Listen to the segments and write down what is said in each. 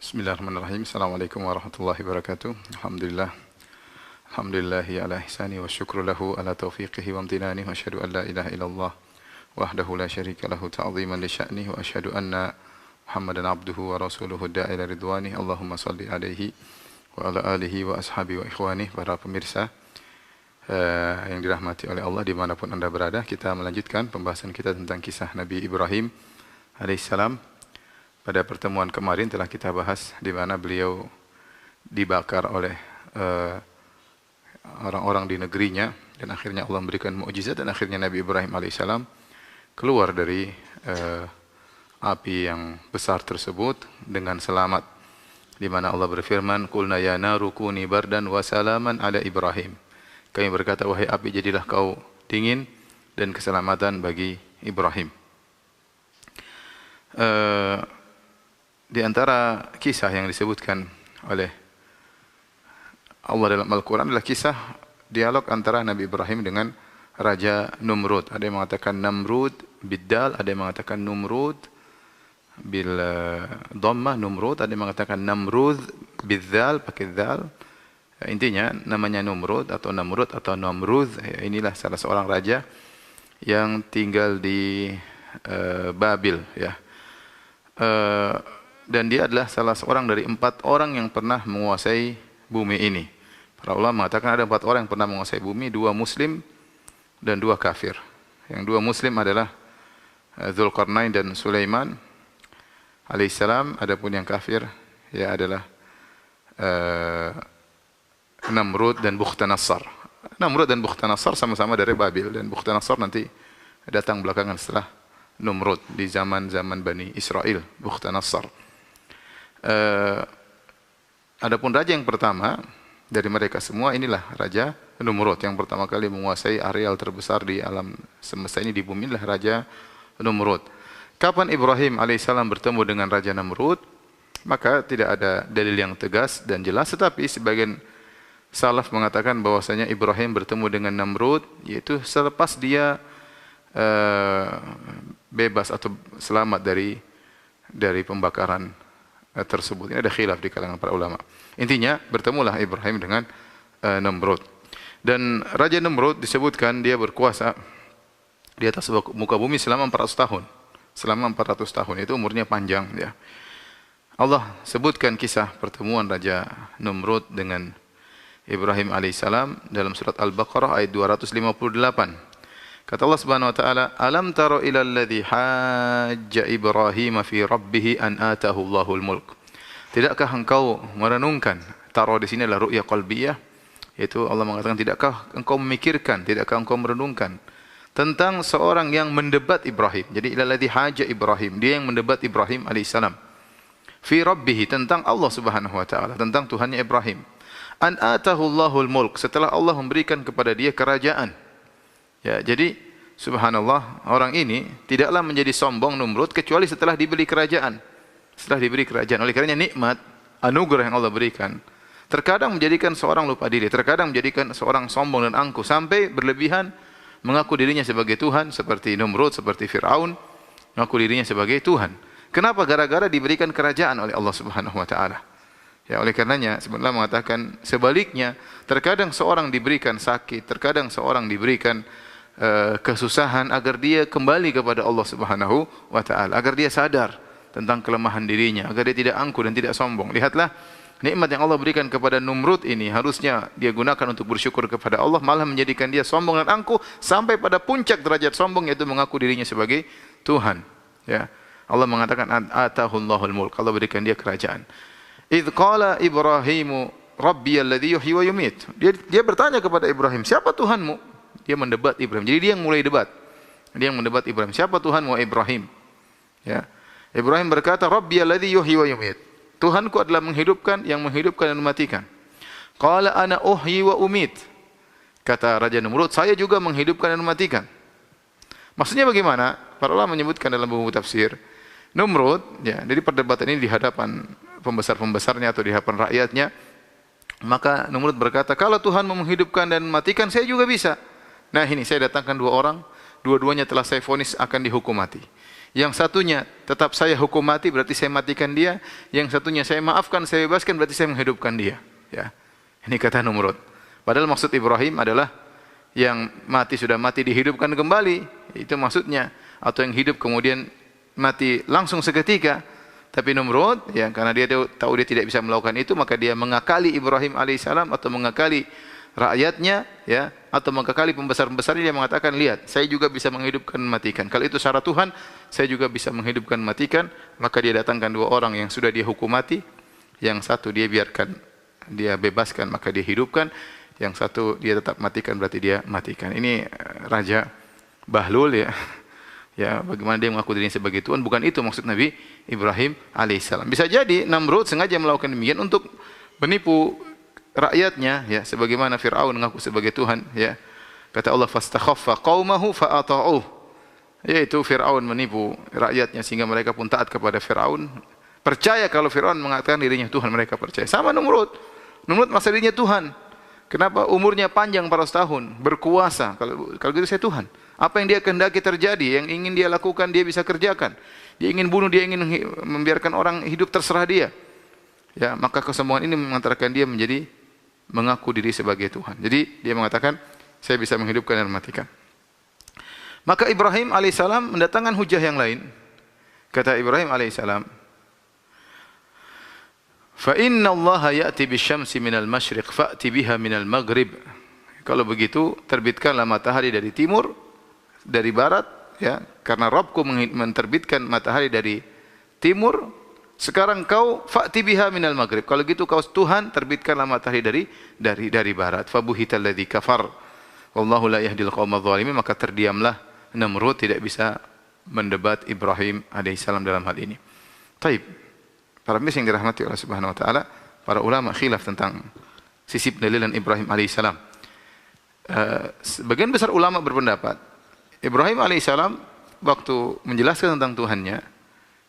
Bismillahirrahmanirrahim. Assalamualaikum warahmatullahi wabarakatuh. Alhamdulillah. Alhamdulillahi ala ihsani wa syukru lahu ala taufiqihi wa amtinani wa asyhadu an la ilaha illallah wahdahu la syarika lahu ta'ziman li sya'nihi wa asyhadu anna Muhammadan abduhu wa rasuluhu da'ila ridwani. Allahumma salli alaihi wa ala alihi wa ashabi wa ikhwani. Para pemirsa yang dirahmati oleh Allah dimanapun anda berada, kita melanjutkan pembahasan kita tentang kisah Nabi Ibrahim alaihissalam. Pada pertemuan kemarin telah kita bahas di mana beliau dibakar oleh orang-orang di negerinya dan akhirnya Allah memberikan mukjizat dan akhirnya Nabi Ibrahim alaihissalam keluar dari api yang besar tersebut dengan selamat, di mana Allah berfirman, "Qulna ya naru kuni bardan wa salaman ala Ibrahim." Kami berkata, wahai api, jadilah kau dingin dan keselamatan bagi Ibrahim. Di antara kisah yang disebutkan oleh Allah dalam Al-Quran adalah kisah dialog antara Nabi Ibrahim dengan Raja Numrud. Ada yang mengatakan Namrud biddal, ada yang mengatakan Numrud bil dhammah Numrud, ada yang mengatakan Namrud bidzal pakai dzal. Intinya namanya Numrud atau Namrud atau Namrud. Inilah salah seorang raja yang tinggal di Babil, ya. Dan dia adalah salah seorang dari 4 orang yang pernah menguasai bumi ini. Para ulama mengatakan ada 4 orang yang pernah menguasai bumi, 2 muslim dan 2 kafir. Yang 2 muslim adalah Dzulqarnain dan Sulaiman alaihissalam, adapun yang kafir ya adalah Namrud dan Bukhtanassar. Namrud dan Bukhtanassar sama-sama dari Babil, dan Bukhtanassar nanti datang belakangan setelah Numrud di zaman-zaman Bani Israel, Bukhtanassar. Adapun raja yang pertama dari mereka semua, inilah Raja Numrud yang pertama kali menguasai areal terbesar di alam semesta ini, di bumi, inilah Raja Numrud. Kapan Ibrahim alaihissalam bertemu dengan Raja Namrud? Maka tidak ada dalil yang tegas dan jelas, tetapi sebagian salaf mengatakan bahwasanya Ibrahim bertemu dengan Namrud yaitu selepas dia bebas atau selamat dari pembakaran tersebut. Ini ada khilaf di kalangan para ulama. Intinya bertemulah Ibrahim dengan Namrud. Dan Raja Namrud disebutkan dia berkuasa di atas muka bumi selama 400 tahun. Selama 400 tahun itu umurnya panjang, ya. Allah sebutkan kisah pertemuan Raja Namrud dengan Ibrahim alaihissalam dalam surat Al-Baqarah ayat 258. Kata Allah Subhanahu wa taala, "Alam tara ilal ladzi hajja Ibrahim fi rabbih an atahu Allahul mulk." Tidakkah engkau merenungkan? Tara di sini adalah ru'ya qalbiyah, yaitu Allah mengatakan, tidakkah engkau memikirkan, tidakkah engkau merenungkan tentang seorang yang mendebat Ibrahim. Jadi ilal ladzi hajja Ibrahim, dia yang mendebat Ibrahim alaihissalam. Fi rabbih, tentang Allah Subhanahu wa taala, tentang Tuhannya Ibrahim. An atahu Allahul mulk, setelah Allah memberikan kepada dia kerajaan. Ya, jadi subhanallah, orang ini tidaklah menjadi sombong Numrud kecuali setelah diberi kerajaan. Setelah diberi kerajaan, oleh karenanya nikmat anugerah yang Allah berikan terkadang menjadikan seorang lupa diri, terkadang menjadikan seorang sombong dan angkuh sampai berlebihan mengaku dirinya sebagai Tuhan, seperti Numrud, seperti Firaun mengaku dirinya sebagai Tuhan. Kenapa? Gara-gara diberikan kerajaan oleh Allah Subhanahu wa taala. Ya, oleh karenanya sebenarnya mengatakan sebaliknya, terkadang seorang diberikan sakit, terkadang seorang diberikan kesusahan agar dia kembali kepada Allah Subhanahu wa taala, agar dia sadar tentang kelemahan dirinya, agar dia tidak angkuh dan tidak sombong. Lihatlah nikmat yang Allah berikan kepada Numrud ini, harusnya dia gunakan untuk bersyukur kepada Allah, malah menjadikan dia sombong dan angkuh sampai pada puncak derajat sombong, yaitu mengaku dirinya sebagai Tuhan. Ya, Allah mengatakan atahullahul mulk, Allah berikan dia kerajaan. Idz qala Ibrahimu Rabbi alladhi yuhyi wa yumit. Dia bertanya kepada Ibrahim, siapa Tuhanmu? Dia mendebat Ibrahim. Jadi dia yang mulai debat. Dia yang mendebat Ibrahim. Siapa Tuhanmu Ibrahim? Ya. Ibrahim berkata, Rabbi alladhi yuhyi wa yumit. Tuhanku adalah menghidupkan, yang menghidupkan dan mematikan. Qala ana uhyi wa umit. Kata Raja Namrud, saya juga menghidupkan dan mematikan. Maksudnya bagaimana? Para ulama menyebutkan dalam buku tafsir, Namrud, ya, jadi perdebatan ini di hadapan pembesar-pembesarnya atau di hadapan rakyatnya, maka Namrud berkata, kalau Tuhan menghidupkan dan mematikan, saya juga bisa. Nah ini saya datangkan 2 orang, dua-duanya telah saya vonis akan dihukum mati. Yang satunya tetap saya hukum mati berarti saya matikan dia, yang satunya saya maafkan, saya bebaskan berarti saya menghidupkan dia. Ya. Ini kata Namrud. Padahal maksud Ibrahim adalah yang mati sudah mati dihidupkan kembali, itu maksudnya, atau yang hidup kemudian mati langsung seketika. Tapi Namrud, ya, karena dia tahu dia tidak bisa melakukan itu, maka dia mengakali Ibrahim alaihissalam atau mengakali rakyatnya, ya, atau mengakali pembesar-pembesarnya. Dia mengatakan, lihat, saya juga bisa menghidupkan matikan. Kalau itu syarat Tuhan, saya juga bisa menghidupkan matikan. Maka dia datangkan dua orang yang sudah dia hukum mati, yang satu dia biarkan, dia bebaskan, maka dia hidupkan. Yang satu dia tetap matikan, berarti dia matikan. Ini Raja Bahlul, ya. Ya, bagaimana dia mengaku dirinya sebagai Tuhan? Bukan itu maksud Nabi Ibrahim alaihissalam. Bisa jadi Namrud sengaja melakukan demikian untuk menipu rakyatnya, ya, sebagaimana Fir'aun mengaku sebagai Tuhan, ya. Kata Allah, fastakhaffa qaumahu fa'ata'uh. Yaitu Fir'aun menipu rakyatnya sehingga mereka pun taat kepada Fir'aun. Percaya kalau Fir'aun mengatakan dirinya Tuhan, mereka percaya. Sama Namrud. Namrud masa dirinya Tuhan. Kenapa umurnya panjang 400 tahun, berkuasa? Kalau gitu saya Tuhan. Apa yang dia kehendaki terjadi, yang ingin dia lakukan dia bisa kerjakan. Dia ingin bunuh, dia ingin membiarkan orang hidup, terserah dia. Ya, maka kesombongan ini mengantarkan dia menjadi mengaku diri sebagai Tuhan. Jadi dia mengatakan, saya bisa menghidupkan dan mematikan. Maka Ibrahim alaihissalam mendatangkan hujah yang lain. Kata Ibrahim alaihissalam, fa inna Allah ya'ti bisyamsi minal masyriq fa'ti biha minal maghrib. Kalau begitu terbitkanlah matahari dari timur, dari barat, ya, karena Rabbku menerbitkan matahari dari timur. Sekarang kau fa'ti biha minal maghrib. Kalau gitu kau Tuhan, terbitkanlah matahari dari barat. Fabuhital ladzi kafar wallahu la yahdil qaumadz zalimin. Maka terdiamlah Namrud, tidak bisa mendebat Ibrahim alaihissalam dalam hal ini. Taib. Para pemirsa yang dirahmati Allah Subhanahu wa taala, para ulama khilaf tentang sisi pendalilan Ibrahim alaihissalam. Sebagian besar ulama berpendapat Ibrahim alaihissalam waktu menjelaskan tentang Tuhannya,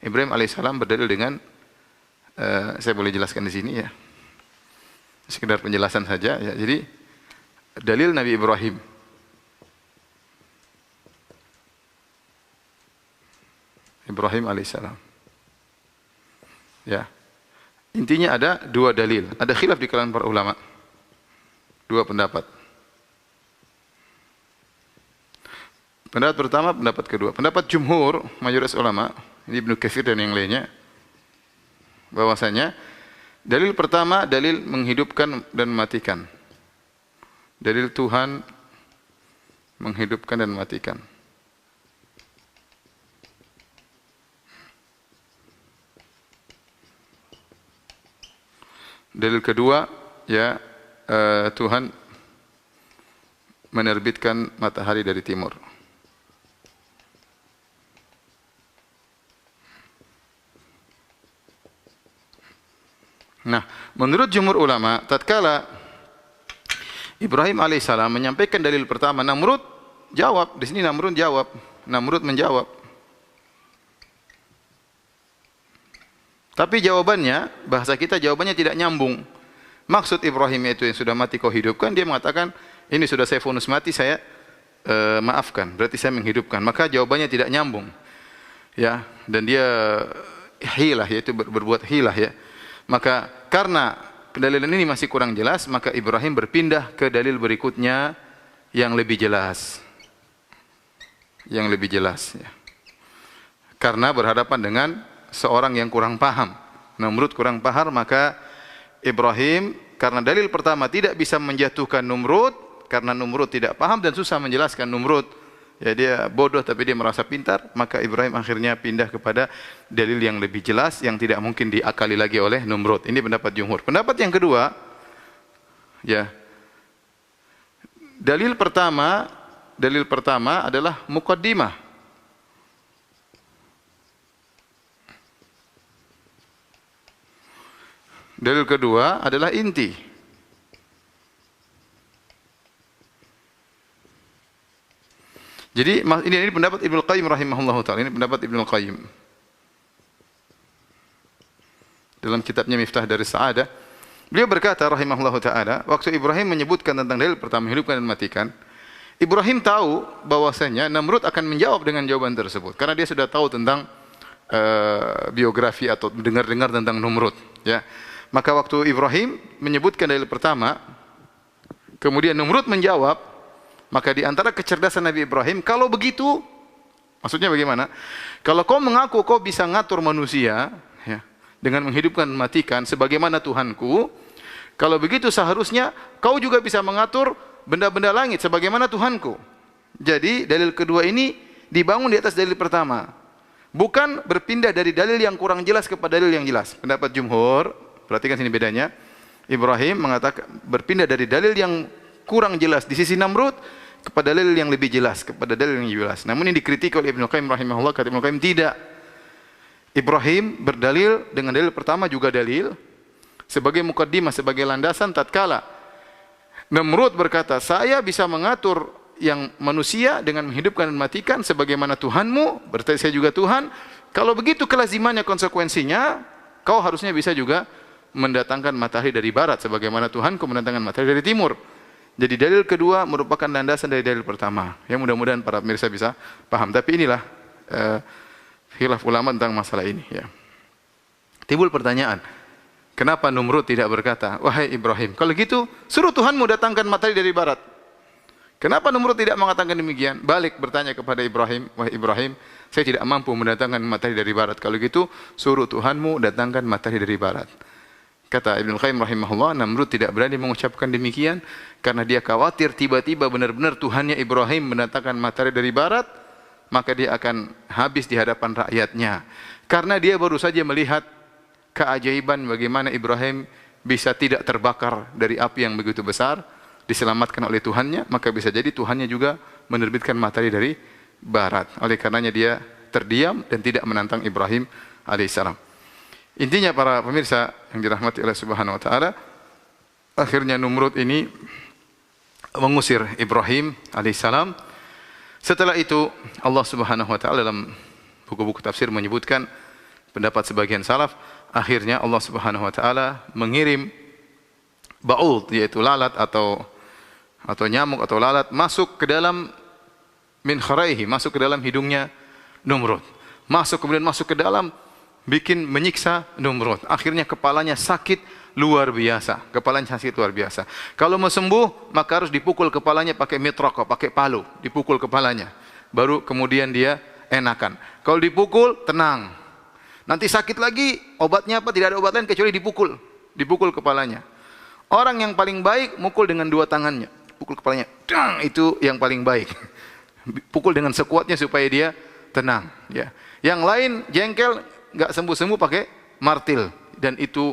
Ibrahim alaihissalam berdalil dengan saya boleh jelaskan di sini, ya, sekedar penjelasan saja, ya. Jadi dalil Nabi Ibrahim, Ibrahim alaihissalam. Ya, intinya ada dua dalil. Ada khilaf di kalangan para ulama, dua pendapat. Pendapat pertama, pendapat kedua. Pendapat jumhur, mayoritas ulama, ini Ibnu Katsir dan yang lainnya, bahwasanya dalil pertama dalil menghidupkan dan mematikan. Dalil Tuhan menghidupkan dan mematikan. Dalil kedua, ya, Tuhan menerbitkan matahari dari timur. Nah, menurut jumhur ulama, tatkala Ibrahim alaihissalam menyampaikan dalil pertama, Namrud jawab. Di sini Namrud jawab. Namrud menjawab. Tapi jawabannya, bahasa kita jawabannya tidak nyambung. Maksud Ibrahim itu yang sudah mati kau hidupkan, dia mengatakan, ini sudah saya vonis mati, saya maafkan, berarti saya menghidupkan. Maka jawabannya tidak nyambung. Ya, dan dia hilah, yaitu berbuat hilah, ya. Maka karena pendalilan ini masih kurang jelas, maka Ibrahim berpindah ke dalil berikutnya yang lebih jelas. Yang lebih jelas, ya. Karena berhadapan dengan seorang yang kurang paham. Namrud kurang paham, maka Ibrahim karena dalil pertama tidak bisa menjatuhkan Namrud, karena Namrud tidak paham dan susah menjelaskan Namrud. Ya, dia bodoh tapi dia merasa pintar, maka Ibrahim akhirnya pindah kepada dalil yang lebih jelas yang tidak mungkin diakali lagi oleh Namrud. Ini pendapat jumhur. Pendapat yang kedua, ya, dalil pertama adalah muqaddimah. Dalil kedua adalah inti. Jadi ini pendapat Ibnu Qayyim rahimahullahu taala. Ini pendapat Ibnu Qayyim. Dalam kitabnya Miftah dari Sa'adah, beliau berkata rahimahullahu taala, waktu Ibrahim menyebutkan tentang dalil pertama hidupkan dan matikan, Ibrahim tahu bahwasanya Namrud akan menjawab dengan jawaban tersebut karena dia sudah tahu tentang biografi atau dengar-dengar tentang Namrud, ya. Maka waktu Ibrahim menyebutkan dalil pertama, kemudian Namrud menjawab, maka di antara kecerdasan Nabi Ibrahim, kalau begitu, maksudnya bagaimana? Kalau kau mengaku kau bisa ngatur manusia, ya, dengan menghidupkan dan mematikan sebagaimana Tuhanku, kalau begitu seharusnya kau juga bisa mengatur benda-benda langit sebagaimana Tuhanku. Jadi dalil kedua ini dibangun di atas dalil pertama. Bukan berpindah dari dalil yang kurang jelas kepada dalil yang jelas. Pendapat jumhur, perhatikan sini bedanya. Ibrahim mengatakan berpindah dari dalil yang kurang jelas di sisi Namrud kepada dalil yang lebih jelas, kepada dalil yang jelas. Namun ini dikritik oleh Ibnu Qayyim rahimahullah, kata Ibnu Qayyim tidak. Ibrahim berdalil dengan dalil pertama juga dalil sebagai mukaddimah, sebagai landasan tatkala Namrud berkata, saya bisa mengatur yang manusia dengan menghidupkan dan mematikan sebagaimana Tuhanmu, berarti saya juga Tuhan. Kalau begitu kelazimannya, konsekuensinya, kau harusnya bisa juga mendatangkan matahari dari barat sebagaimana Tuhanku mendatangkan matahari dari timur. Jadi dalil kedua merupakan landasan dari dalil pertama. Ya, mudah-mudahan para pemirsa bisa paham. Tapi inilah khilaf ulama tentang masalah ini, ya. Timbul pertanyaan, kenapa Namrud tidak berkata, wahai Ibrahim, kalau gitu suruh Tuhanmu datangkan matahari dari barat? Kenapa Namrud tidak mengatakan demikian? Balik bertanya kepada Ibrahim, wahai Ibrahim, saya tidak mampu mendatangkan matahari dari barat. Kalau gitu suruh Tuhanmu datangkan matahari dari barat. Kata Ibnu Qayyim rahimahullah, Namrud tidak berani mengucapkan demikian karena dia khawatir tiba-tiba benar-benar Tuhannya Ibrahim mendatangkan matahari dari barat, maka dia akan habis di hadapan rakyatnya. Karena dia baru saja melihat keajaiban bagaimana Ibrahim bisa tidak terbakar dari api yang begitu besar, diselamatkan oleh Tuhannya, maka bisa jadi Tuhannya juga menerbitkan matahari dari barat. Oleh karenanya dia terdiam dan tidak menantang Ibrahim alaihissalam. Intinya para pemirsa yang dirahmati oleh Subhanahu wa taala, akhirnya Namrud ini mengusir Ibrahim alaihissalam. Setelah itu Allah Subhanahu wa taala dalam buku-buku tafsir menyebutkan pendapat sebagian salaf, akhirnya Allah Subhanahu wa taala mengirim ba'ud, yaitu lalat atau nyamuk atau lalat masuk ke dalam min kharaihi, masuk ke dalam hidungnya Namrud. Kemudian masuk ke dalam, bikin menyiksa Namrud. Akhirnya kepalanya sakit luar biasa. Kalau mau sembuh, maka harus dipukul kepalanya pakai mitraqah, pakai palu, dipukul kepalanya. Baru kemudian dia enakan. Kalau dipukul, tenang. Nanti sakit lagi, obatnya apa? Tidak ada obat lain kecuali dipukul kepalanya. Orang yang paling baik mukul dengan dua tangannya, pukul kepalanya, dang, itu yang paling baik. Pukul dengan sekuatnya supaya dia tenang, ya. Yang lain jengkel, enggak sembuh-sembuh pakai martil, dan itu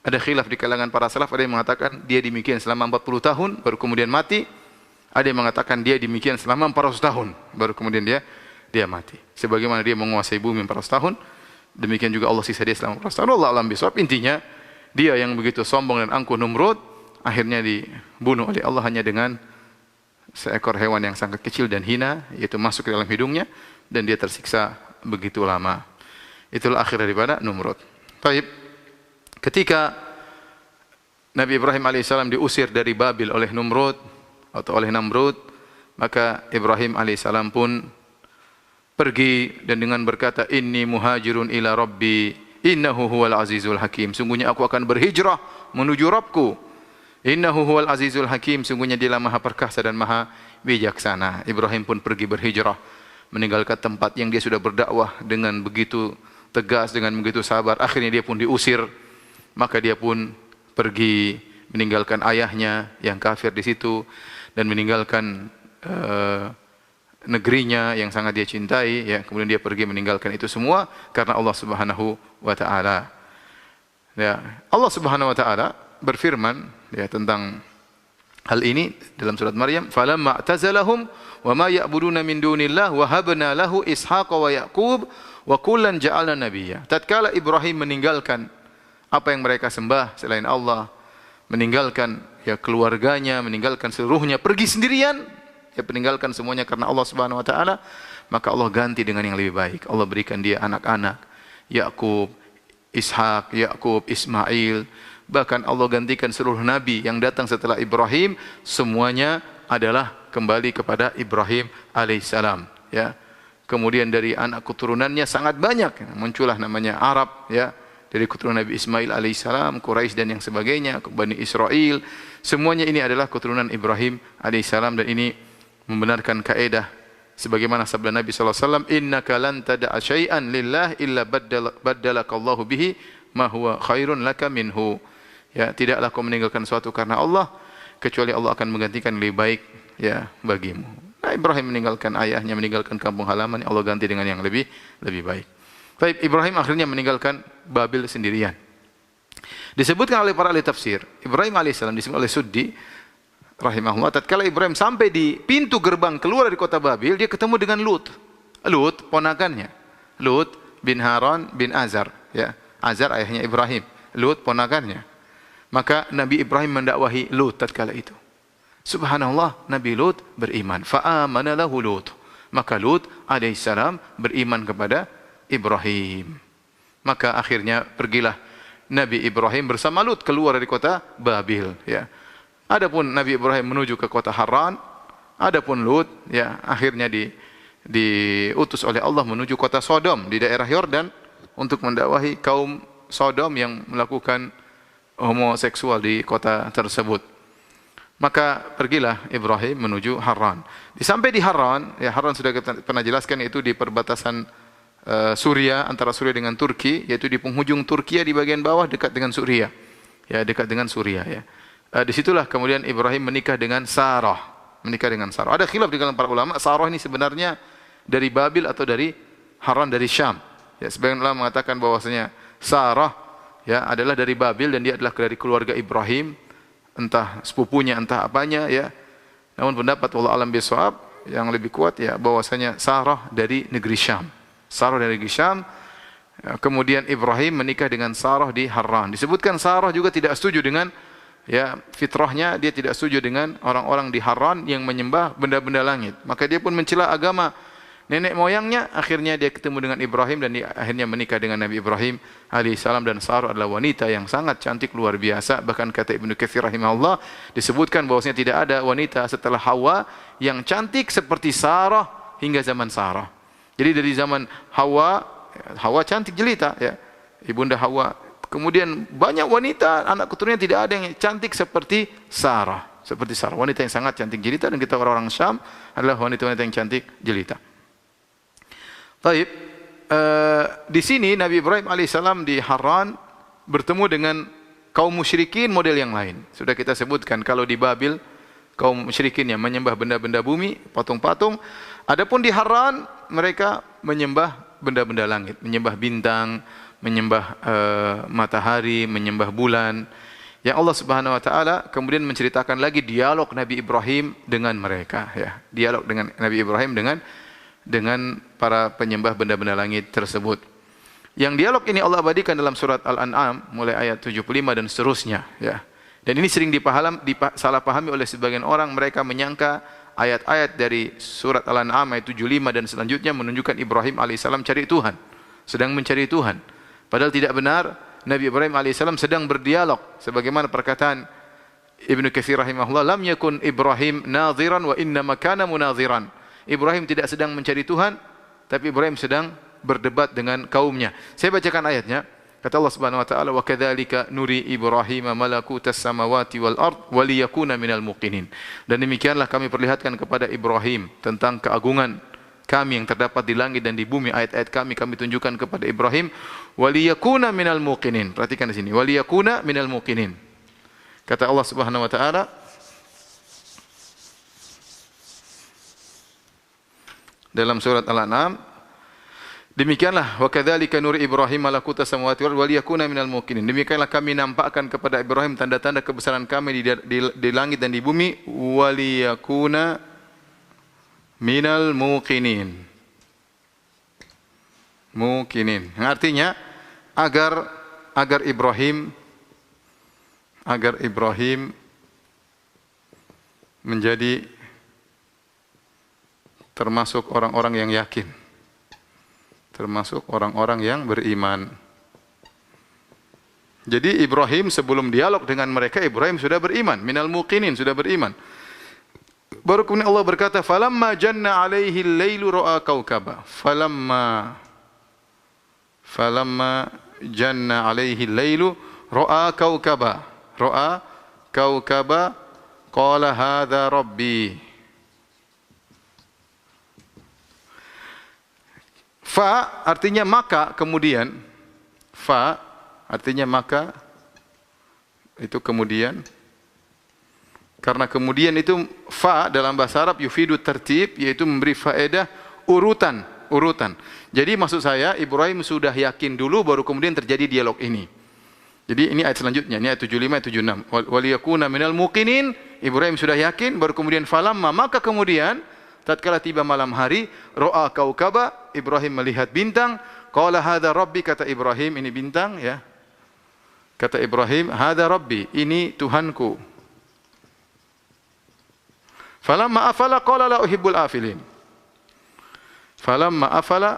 ada khilaf di kalangan para salaf. Ada yang mengatakan dia demikian selama 40 tahun baru kemudian mati. Ada yang mengatakan dia demikian selama 400 tahun baru kemudian dia mati. Sebagaimana dia menguasai bumi 400 tahun, demikian juga Allah sisa dia selama 400 tahun. Allah alam bisawab. Intinya dia yang begitu sombong dan angkuh Namrud akhirnya dibunuh oleh Allah hanya dengan seekor hewan yang sangat kecil dan hina, yaitu masuk ke dalam hidungnya dan dia tersiksa begitu lama. Itulah akhir daripada Namrud. Baik. Ketika Nabi Ibrahim alaihissalam diusir dari Babil oleh Namrud atau oleh Namrud, maka Ibrahim alaihissalam pun pergi dan dengan berkata, inni muhajirun ila rabbi innahu huwal azizul hakim. Sungguhnya aku akan berhijrah menuju Rabbku. Innahu huwal azizul hakim. Sungguhnya Dialah Maha Perkasa dan Maha Bijaksana. Ibrahim pun pergi berhijrah, meninggalkan tempat yang dia sudah berdakwah dengan begitu tegas, dengan begitu sabar. Akhirnya dia pun diusir. Maka dia pun pergi meninggalkan ayahnya yang kafir di situ dan meninggalkan negerinya yang sangat dia cintai, ya. Kemudian dia pergi meninggalkan itu semua karena Allah Subhanahu wa taala. Ya, Allah Subhanahu wa taala berfirman, ya, tentang hal ini dalam surat Maryam, falamma i'tazalahum wa ma ya'buduna min dunillah wa habna lahu ishaqa wa yaqub wa kullan ja'alna nabiyya. Tatkala Ibrahim meninggalkan apa yang mereka sembah selain Allah, meninggalkan, ya, keluarganya, meninggalkan seluruhnya, pergi sendirian, ya, meninggalkan semuanya karena Allah Subhanahu wa taala, maka Allah ganti dengan yang lebih baik. Allah berikan dia anak-anak, Yakub, Ishak, Yakub, Ismail. Bahkan Allah gantikan seluruh nabi yang datang setelah Ibrahim semuanya adalah kembali kepada Ibrahim alaihissalam, ya. Kemudian dari anak keturunannya sangat banyak, muncullah namanya Arab, ya. Dari keturunan Nabi Ismail alaihissalam, Quraisy dan yang sebagainya, Bani Israel, semuanya ini adalah keturunan Ibrahim alaihissalam, dan ini membenarkan kaidah sebagaimana sabda Nabi sallallahu alaihi wasallam, innaka lan tada'a syai'an lillah illa baddalakallahu bihi ma huwa khairun laka minhu. Ya, tidaklah kau meninggalkan suatu karena Allah kecuali Allah akan menggantikan lebih baik, ya, bagimu. Nah, Ibrahim meninggalkan ayahnya, meninggalkan kampung halaman, Allah ganti dengan yang lebih baik. Baik, Ibrahim akhirnya meninggalkan Babil sendirian. Disebutkan oleh para ahli tafsir, Ibrahim alaihissalam disebut oleh Suddi rahimahullah, tatkala Ibrahim sampai di pintu gerbang keluar dari kota Babil, dia ketemu dengan Lut. Lut ponakannya. Lut bin Haran bin Azar, ya. Azar ayahnya Ibrahim, Lut ponakannya. Maka Nabi Ibrahim mendakwahi Lut tatkala itu. Subhanallah, Nabi Lut beriman. Fa'amana lahu Lut. Maka Lut alaihissalam beriman kepada Ibrahim. Maka akhirnya pergilah Nabi Ibrahim bersama Lut keluar dari kota Babil, ya. Adapun Nabi Ibrahim menuju ke kota Haran, adapun Lut, ya, akhirnya diutus oleh Allah menuju kota Sodom di daerah Yordan untuk mendakwahi kaum Sodom yang melakukan homoseksual di kota tersebut. Maka pergilah Ibrahim menuju Haran. Sampai di Haran, ya, Haran sudah kita pernah jelaskan, yaitu di perbatasan Suria, antara Suria dengan Turki, yaitu di penghujung Turki di bagian bawah dekat dengan Suria. Ya, dekat dengan Suria, ya. Disitulah kemudian Ibrahim menikah dengan Sarah. Menikah dengan Sarah. Ada khilaf di kalangan para ulama, Sarah ini sebenarnya dari Babil atau dari Haran, dari Syam. Ya, sebagian ulama mengatakan bahwasanya Sarah, ya, adalah dari Babil dan dia adalah dari keluarga Ibrahim, entah sepupunya, entah apanya, ya. Namun pendapat wallahu alam bisawab yang lebih kuat, ya, bahwasanya Sarah dari negeri Syam. Sarah dari negeri Syam. Kemudian Ibrahim menikah dengan Sarah di Haran. Disebutkan Sarah juga tidak setuju dengan, ya, fitrahnya, dia tidak setuju dengan orang-orang di Haran yang menyembah benda-benda langit. Maka dia pun mencela agama nenek moyangnya. Akhirnya dia ketemu dengan Ibrahim dan dia akhirnya menikah dengan Nabi Ibrahim alaihissalam. Dan Sarah adalah wanita yang sangat cantik luar biasa. Bahkan kata Ibnu Katsir rahimahullah, disebutkan bahwasanya tidak ada wanita setelah Hawa yang cantik seperti Sarah hingga zaman Sarah. Jadi dari zaman Hawa, Hawa cantik jelita, ya, ibunda Hawa. Kemudian banyak wanita, anak keturunannya tidak ada yang cantik seperti Sarah. Seperti Sarah, wanita yang sangat cantik jelita, dan kita orang-orang Syam adalah wanita-wanita yang cantik jelita. Baik, di sini Nabi Ibrahim alaihissalam di Haran bertemu dengan kaum musyrikin model yang lain. Sudah kita sebutkan kalau di Babil kaum musyrikin yang menyembah benda-benda bumi, patung-patung. Adapun di Haran mereka menyembah benda-benda langit, menyembah bintang, menyembah matahari, menyembah bulan. Yang Allah Subhanahu wa taala kemudian menceritakan lagi dialog Nabi Ibrahim dengan mereka, ya. Dialog dengan Nabi Ibrahim dengan para penyembah benda-benda langit tersebut. Yang dialog ini Allah abadikan dalam surat Al-An'am mulai ayat 75 dan seterusnya, ya. Dan ini sering salah pahami oleh sebagian orang. Mereka menyangka ayat-ayat dari surat Al-An'am ayat 75 dan selanjutnya menunjukkan Ibrahim alaihissalam cari Tuhan, sedang mencari Tuhan. Padahal tidak benar. Nabi Ibrahim alaihissalam sedang berdialog, sebagaimana perkataan Ibnu Katsir rahimahullah, lam yakun Ibrahim nadhiran wa innama kana munadhiran. Ibrahim tidak sedang mencari Tuhan, tapi Ibrahim sedang berdebat dengan kaumnya. Saya bacakan ayatnya. Kata Allah Subhanahu wa taala, wa kadzalika nuri Ibrahim malakutas samawati wal ard wa liyakuna minal muqinin. Dan demikianlah kami perlihatkan kepada Ibrahim tentang keagungan kami yang terdapat di langit dan di bumi. Ayat-ayat kami tunjukkan kepada Ibrahim, wa liyakuna minal muqinin. Perhatikan di sini, wa liyakuna minal muqinin. Kata Allah Subhanahu wa taala dalam surat Al-An'am, demikianlah wa kadzalika nuri Ibrahim malakutas samawati wal ardi wa liyakuna minal muqinin. Demikianlah kami nampakkan kepada Ibrahim tanda-tanda kebesaran kami di langit dan di bumi, wa liyakuna minal muqinin. Muqinin. Artinya agar Ibrahim menjadi termasuk orang-orang yang yakin, termasuk orang-orang yang beriman. Jadi Ibrahim sebelum dialog dengan mereka, Ibrahim sudah beriman, minal muqinin, sudah beriman. Baru kemudian Allah berkata, "Falamma janna 'alaihi al-lailu ra'a kaukaba." Falamma janna 'alaihi al-lailu ra'a kaukaba. Ra'a kaukaba qala hadza rabbi. Fa artinya maka kemudian. Fa artinya maka itu kemudian. Karena kemudian itu fa dalam bahasa Arab yufidu tertib, yaitu memberi faedah urutan. Jadi maksud saya Ibrahim sudah yakin dulu baru kemudian terjadi dialog ini. Jadi ini ayat selanjutnya, ini ayat 75 76. Waliyakuna minal muqinin, Ibrahim sudah yakin baru kemudian falamma, maka kemudian tatkala tiba malam hari, ra'a kaukaba, Ibrahim melihat bintang, qala hadza rabbi, kata Ibrahim, ini bintang ya. Kata Ibrahim, hadza rabbi, ini Tuhanku. Falamma afala qala la uhibbul afilin. Falamma afala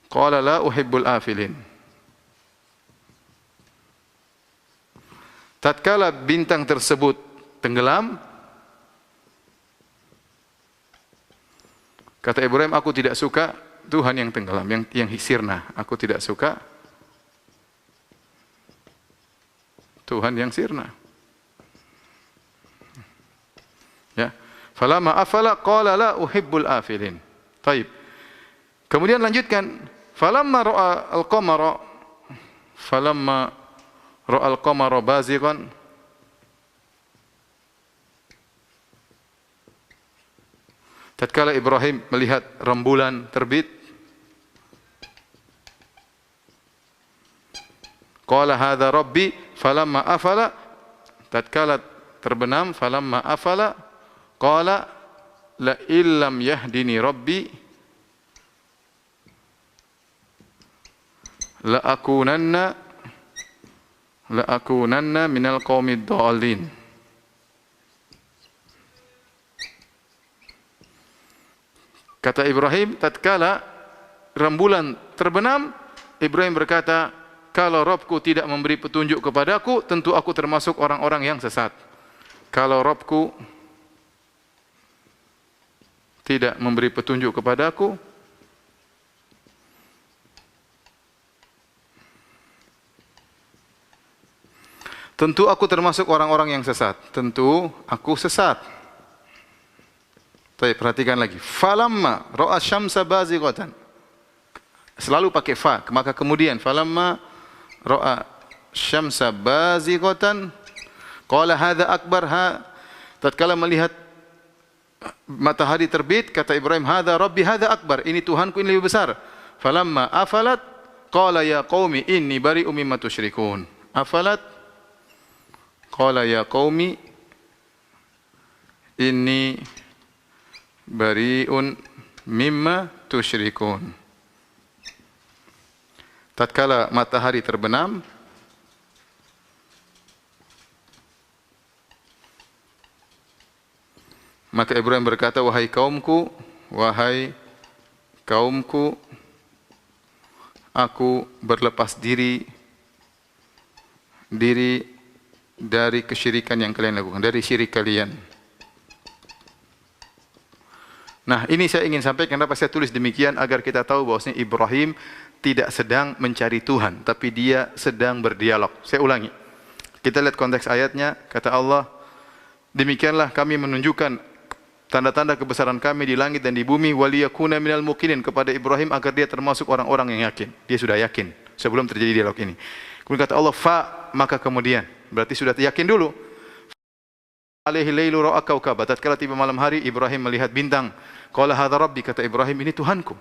qala la uhibbul afilin. Tatkala bintang tersebut tenggelam, kata Ibrahim, aku tidak suka Tuhan yang tenggelam, yang sirna. Aku tidak suka Tuhan yang sirna. Ya. Falamma afala qala la uhibbul afilin. Baik. Kemudian lanjutkan, falamma ra'a al-qamara bazighan, tatkala Ibrahim melihat rembulan terbit, qala hadza rabbi, falamma afala, tatkala terbenam, falamma afala qala la illam yahdini rabbi la akunanna minal qaumid dhalin. Kata Ibrahim, tatkala rembulan terbenam, Ibrahim berkata, kalau Rabbku tidak memberi petunjuk kepadaku, tentu aku termasuk orang-orang yang sesat. Kalau Rabbku tidak memberi petunjuk kepadaku, tentu aku termasuk orang-orang yang sesat. Tentu aku sesat. Tapi perhatikan lagi. Falamma ra'a syamsa bazighatan. Selalu pakai fa, maka kemudian falamma ra'a syamsa bazighatan qala hadza akbar. Tatkala melihat matahari terbit, kata Ibrahim, hadza rabbi hadza akbar, ini Tuhanku, ini lebih besar. Falamma afalat qala ya qaumi inni bari'um mimma tusyrikun. Afalat qala ya qaumi inni bari'un mimma tusyrikun. Tatkala matahari terbenam, maka Ibrahim berkata, wahai kaumku, aku berlepas diri dari kesyirikan yang kalian lakukan, dari syirik kalian. Nah, ini saya ingin sampaikan, kenapa saya tulis demikian, agar kita tahu bahwasanya Ibrahim tidak sedang mencari Tuhan, tapi dia sedang berdialog. Saya ulangi. Kita lihat konteks ayatnya, kata Allah, demikianlah kami menunjukkan tanda-tanda kebesaran kami di langit dan di bumi, waliyakuna minal muqinin, kepada Ibrahim agar dia termasuk orang-orang yang yakin. Dia sudah yakin sebelum terjadi dialog ini. Kemudian kata Allah, fa, maka kemudian, berarti sudah yakin dulu. Alaihi lailu ra'a kaukaba, tatkala tiba malam hari, Ibrahim melihat bintang. Qala hadza rabbi, kata Ibrahim, ini Tuhanku.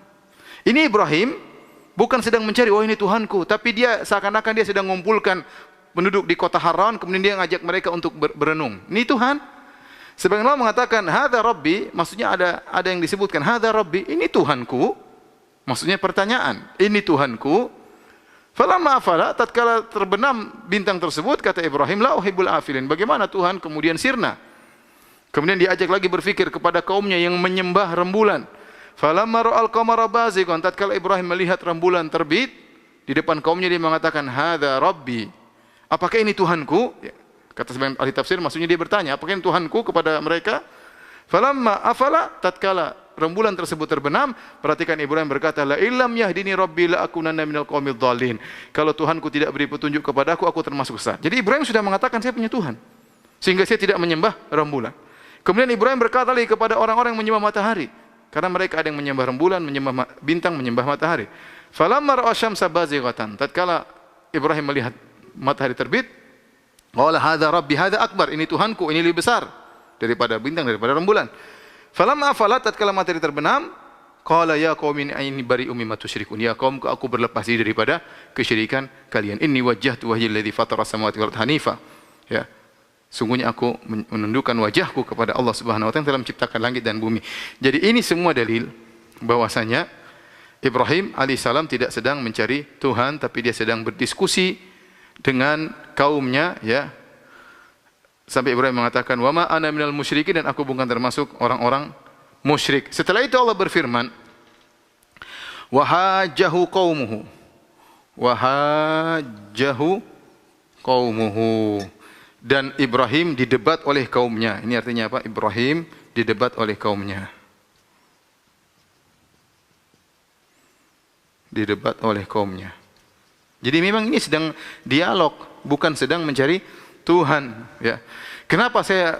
Ini Ibrahim bukan sedang mencari, oh ini Tuhanku, tapi dia seakan-akan dia sedang mengumpulkan penduduk di kota Haran, kemudian dia ngajak mereka untuk berenung. Ini Tuhan. Sebagian ulama mengatakan hadza rabbi, maksudnya ada yang disebutkan hadza rabbi, ini Tuhanku. Maksudnya pertanyaan, ini Tuhanku. Falamma afala, tatkala terbenam bintang tersebut, kata Ibrahim, la uhibbul afilin. Bagaimana Tuhan kemudian sirna? Kemudian diajak lagi berfikir kepada kaumnya yang menyembah rembulan. Falamma ra'al qamara bazighan, tatkala Ibrahim melihat rembulan terbit di depan kaumnya, dia mengatakan hadza rabbi. Apakah ini Tuhanku? Kata sebagian ahli tafsir maksudnya dia bertanya, apakah Tuhanku kepada mereka? Falamma afala, tatkala rembulan tersebut terbenam, perhatikan Ibrahim berkata, la illam yahdini rabbi la akunanna minal qaumidh dhalin. Kalau Tuhanku tidak beri petunjuk kepadaku, aku termasuk sesat. Jadi Ibrahim sudah mengatakan saya punya Tuhan. Sehingga saya tidak menyembah rembulan. Kemudian Ibrahim berkata lagi kepada orang-orang yang menyembah matahari, karena mereka ada yang menyembah rembulan, menyembah bintang, menyembah matahari. Falamma ra'a syamsa bazighatan, tatkala Ibrahim melihat matahari terbit, qala hadza rabbi hadza akbar, ini Tuhanku, ini lebih besar daripada bintang, daripada rembulan. Falamma afalat, tatkala matahari terbenam, qala ya qaumi inni bari'um mimma tusyrikun, ya kaumku, aku berlepas diri daripada kesyirikan kalian. Inni wajjahtu wajhi alladzi fatara samawati wal ardi hanifa. Ya. Sungguhnya aku menundukkan wajahku kepada Allah Subhanahu wa taala yang telah menciptakan langit dan bumi. Jadi ini semua dalil bahwasanya Ibrahim alaihissalam tidak sedang mencari Tuhan, tapi dia sedang berdiskusi dengan kaumnya, ya. Sampai Ibrahim mengatakan, "Wa ma ana minal musyrikin," dan aku bukan termasuk orang-orang musyrik. Setelah itu Allah berfirman, "Wa hajjahu qaumuhu." Wa hajjahu qaumuhu. Dan Ibrahim didebat oleh kaumnya. Ini artinya apa? Ibrahim didebat oleh kaumnya. Didebat oleh kaumnya. Jadi memang ini sedang dialog, bukan sedang mencari Tuhan. Ya. Kenapa saya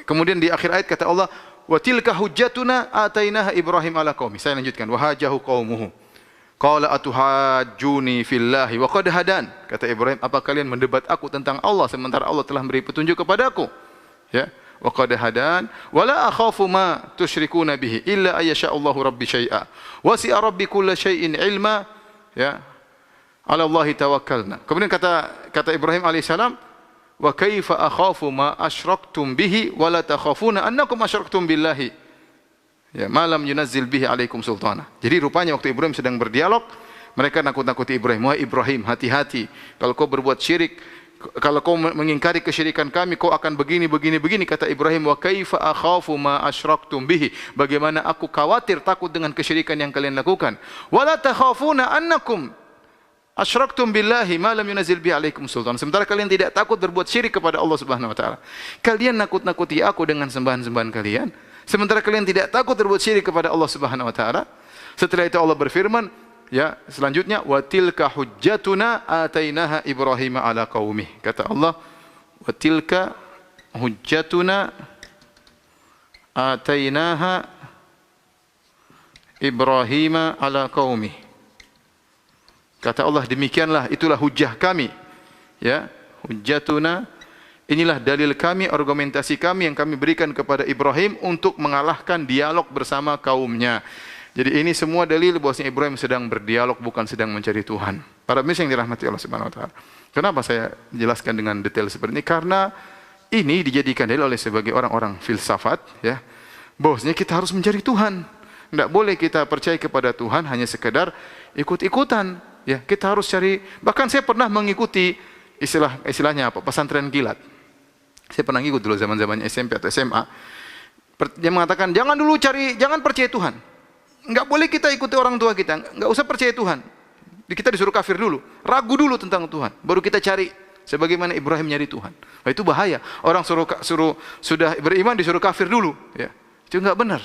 kemudian di akhir ayat kata Allah, wa tilka hujjatuna atainaha Ibrahim ala qaumi. Saya lanjutkan, wa hajahu qaumuhu. Qala atuhajjuni fillahi wa qad hadan. Kata Ibrahim, apa kalian mendebat aku tentang Allah sementara Allah telah beri petunjuk kepadaku? Ya. Wa qad hadan wala akhafu ma tusyrikuna bihi illa ayyasha Allahu rabbi syai'a. Wasi'a rabbi kulla syai'in ilma. Ya. Ala Allahi tawakkalna. Kemudian kata Ibrahim alaihissalam, wa kaifa akhafu ma asyraktum bihi wa la takhafuna annakum asyraktum billahi. Ya, malam yunazzil bihi alaikum sultana. Jadi rupanya waktu Ibrahim sedang berdialog, mereka nakut-nakuti Ibrahim. Wahai Ibrahim, hati-hati. Kalau kau berbuat syirik, kalau kau mengingkari kesyirikan kami, kau akan begini. Kata Ibrahim, wa kaifa akhafu ma asyraktum bihi. Bagaimana aku khawatir, takut dengan kesyirikan yang kalian lakukan. Wala takhafuna annakum asyraktum billahi ma lam yunazzil bihi alaikum sultan. Sementara kalian tidak takut berbuat syirik kepada Allah Subhanahu wa taala. Kalian nakut-nakuti aku dengan sembahan-sembahan kalian, sementara kalian tidak takut berbuat syirik kepada Allah Subhanahu wa taala. Setelah itu Allah berfirman, ya, selanjutnya wa tilka hujjatuna atainaha Ibrahim ala qaumih. Kata Allah, wa tilka hujjatuna atainaha Ibrahim ala qaumih. Kata Allah, demikianlah, itulah hujjah kami. Ya, hujjatuna, inilah dalil kami, argumentasi kami yang kami berikan kepada Ibrahim untuk mengalahkan dialog bersama kaumnya. Jadi ini semua dalil bahwasanya Ibrahim sedang berdialog, bukan sedang mencari Tuhan. Para pemirsa yang dirahmati Allah Subhanahu wa taala. Kenapa saya jelaskan dengan detail seperti ini? Karena ini dijadikan dalil oleh sebagai orang-orang filsafat, ya. Bahwasanya kita harus mencari Tuhan. Tidak boleh kita percaya kepada Tuhan hanya sekedar ikut-ikutan. Ya, kita harus cari. Bahkan saya pernah mengikuti istilahnya apa? Pesantren kilat. Saya pernah ikut dulu zaman-zaman SMP atau SMA. Dia mengatakan jangan percaya Tuhan. Enggak boleh kita ikuti orang tua kita, enggak usah percaya Tuhan. Kita disuruh kafir dulu, ragu dulu tentang Tuhan, baru kita cari sebagaimana Ibrahim nyari Tuhan. Nah, itu bahaya. Orang sudah beriman disuruh kafir dulu, ya. Itu enggak benar.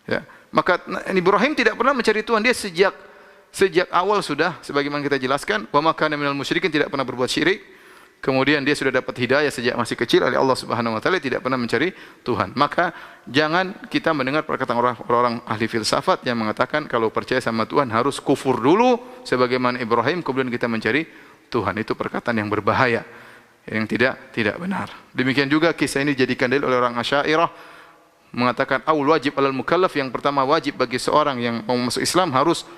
Ya. Maka Ibrahim tidak pernah mencari Tuhan, dia sejak awal sudah sebagaimana kita jelaskan, wa ma kana minal musyrikin, tidak pernah berbuat syirik. Kemudian dia sudah dapat hidayah sejak masih kecil oleh Allah Subhanahu wa taala, tidak pernah mencari Tuhan. Maka jangan kita mendengar perkataan orang-orang ahli filsafat yang mengatakan kalau percaya sama Tuhan harus kufur dulu sebagaimana Ibrahim kemudian kita mencari Tuhan. Itu perkataan yang berbahaya, yang tidak benar. Demikian juga kisah ini dijadikan dalil oleh orang Asy'ariyah, mengatakan awal wajib alal mukallaf, yang pertama wajib bagi seorang yang mau masuk Islam harus